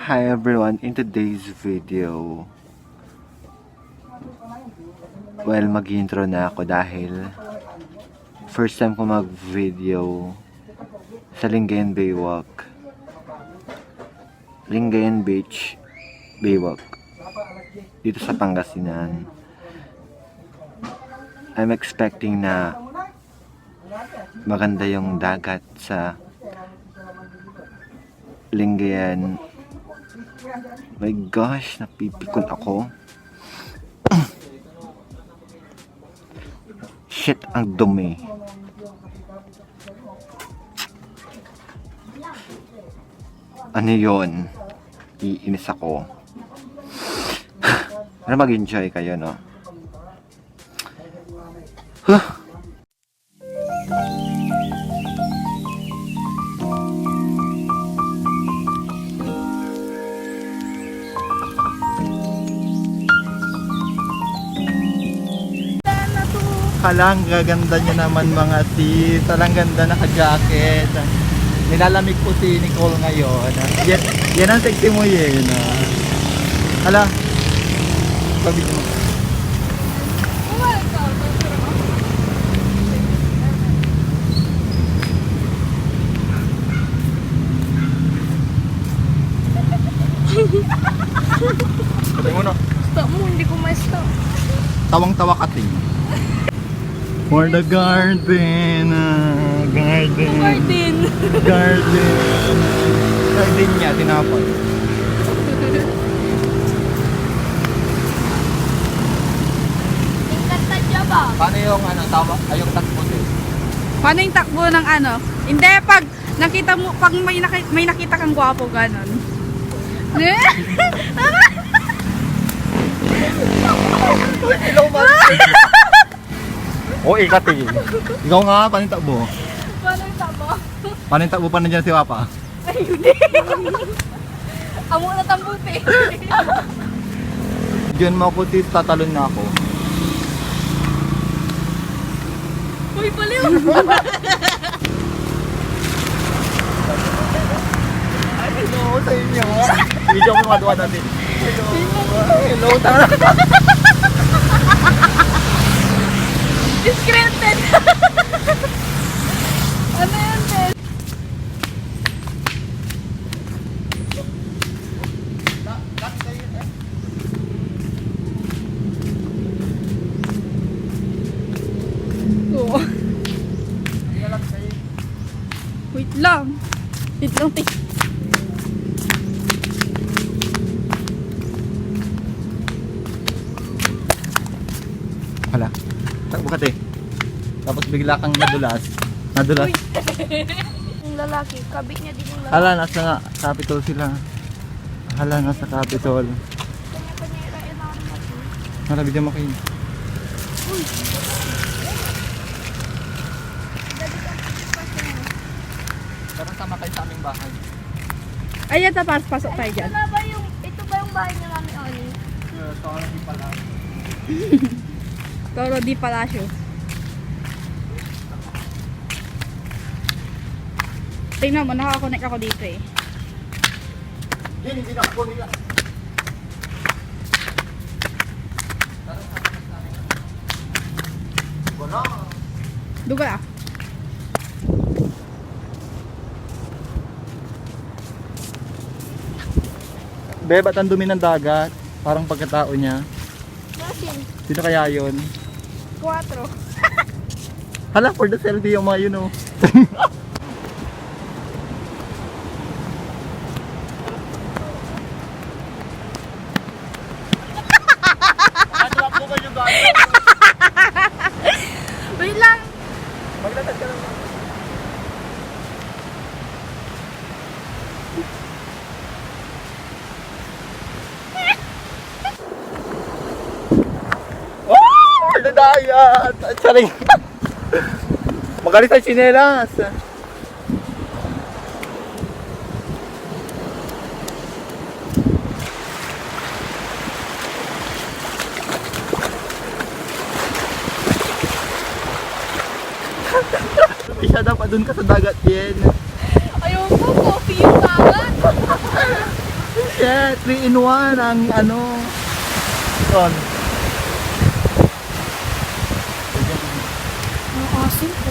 Hi everyone, in today's video, well, mag-intro na ako dahil first time ko mag-video sa Lingayen Baywalk, Lingayen Beach Baywalk dito sa Pangasinan. I'm expecting na maganda yung dagat sa Lingayen. My gosh, napipikon ako. Shit, ang dumi. Ano yun? Iinis ako. Pero mag-enjoy kayo, no? Kalang gaganda niya naman mga sis. Talang ganda naka-jacket. Nilalamig po si Nicole ngayon. Yan ang sexy mo yun. Hala. Pabili mo. Patay mo no? Stop mo, hindi ko ma-stop. Tawang-tawa ka ting. For the garden, garden. Garden niya, tinapon. Tingkatan niya ba? Paano yung yung takbo din? Paano yung takbo ng ano? Hindi, pag nakita mo, pag may nakita kang gwapo, ganon. Hello, man. Oo, ikatingin. Ikaw nga, paano yung takbo? Paano yung takbo? Paano yung takbo pa nandiyan si Papa? Ay, hindi. Amo na tambuti. Diyan mo ako, sis, tatalon na ako. Uy, baliw. Ay, hello sa inyo. Video ko matuwa natin. Hello, tara. Discreted. Ano yan, Ben? Oo. Wait lang. Wait lang, te. Hala. Takbo ka, te. Tapos bigla kang nadulas. Nadulas. Yung lalaki, kabit niya din yung lalaki. Hala, nasa nga, Capitol sila. Hala, nasa Capitol. Kanya-kanya irayan namin natin. Hala, bigyan mo kayo. Dapat sama kayo sa aming bahay. Ayan, tapos pasok tayo dyan. Ito ba yung bahay niya namin, Oni? Sorry, di pala. Toro di Palacio. Tingnan mo, nakakonect ako dito eh. Hindi na ako nila. Wala. Duga ah. Be, ba't ang dumi ng dagat? Parang pagkatao niya. Nasin, Sino kaya yun? 4. Hala, for the selfie yung mga yun, oh. Wait lang. Maglatag ka lang. Oh! Nadayat! Saring! Magalit ang tsinelas! Isa dapat dun ka sa dagat, Yen. Ayoko, coffee yung kagat. shit! 3 in 1 ang ano. Yun. Ang asin po.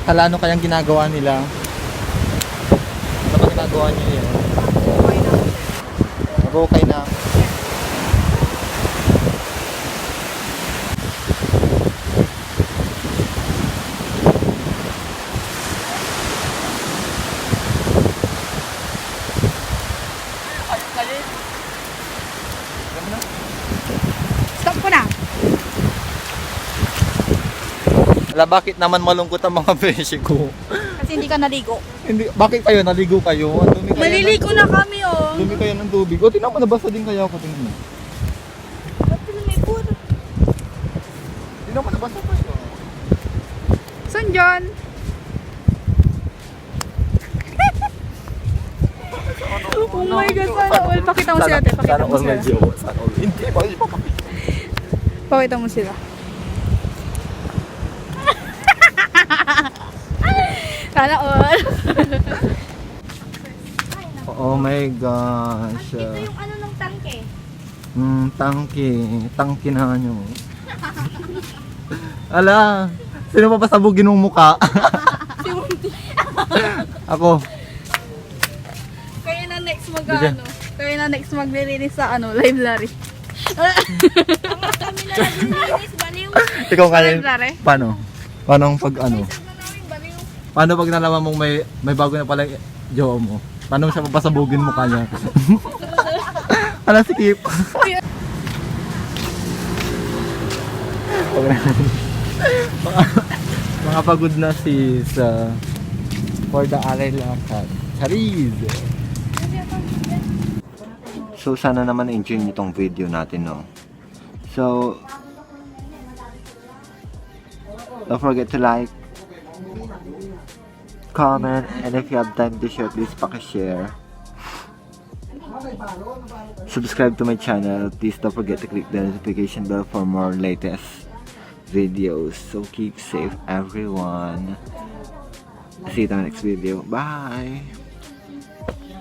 Hala, ano kayang ginagawa nila? Ano ba ginagawa niyo yun? Nag-okay na. Stop ko na. Hala, bakit naman malungkot ang mga beshi ko? Kasi hindi ka naligo. Hindi, bakit kayo? Naligo kayo? Ang dumi kayo Maliligo na kami, oh. Dumi kayo ng tubig. O, tingnan mo, nabasa din kaya ako. Tingnan mo. Ba't may puro? Tingnan mo, nabasa kayo. Saan dyan? Oh my God, sana all. Pakita mo sila, te. Pakita mo sila. Sana all. Hindi, bakit papakita? Pakita mo sila. Sana all. Oh my gosh. Ito yung ano ng tangke. Tangki na nyo. Ala, sino pa pasabugin mong muka? Ako. Kaya na next Diyan. Kaya na next maglilinis sa library. Kami na lang nilinis, baliw. Ikaw kaya. Library? Paano? Paano pag ano? Isang na namin, baliw. Paano pag nalaman mong may bago na pala jowa mo? Paano siya papasabugin mo kanya? Ala, sikip. Mga pagod na sis for the alay lakad. Charis! So sana naman enjoy niyo tong video natin, no? So don't forget to like, comment, and if you have time to share, please paki-share. subscribe to my channel. Please don't forget to click the notification bell for more latest videos. So keep safe everyone. See you in the next video. Bye!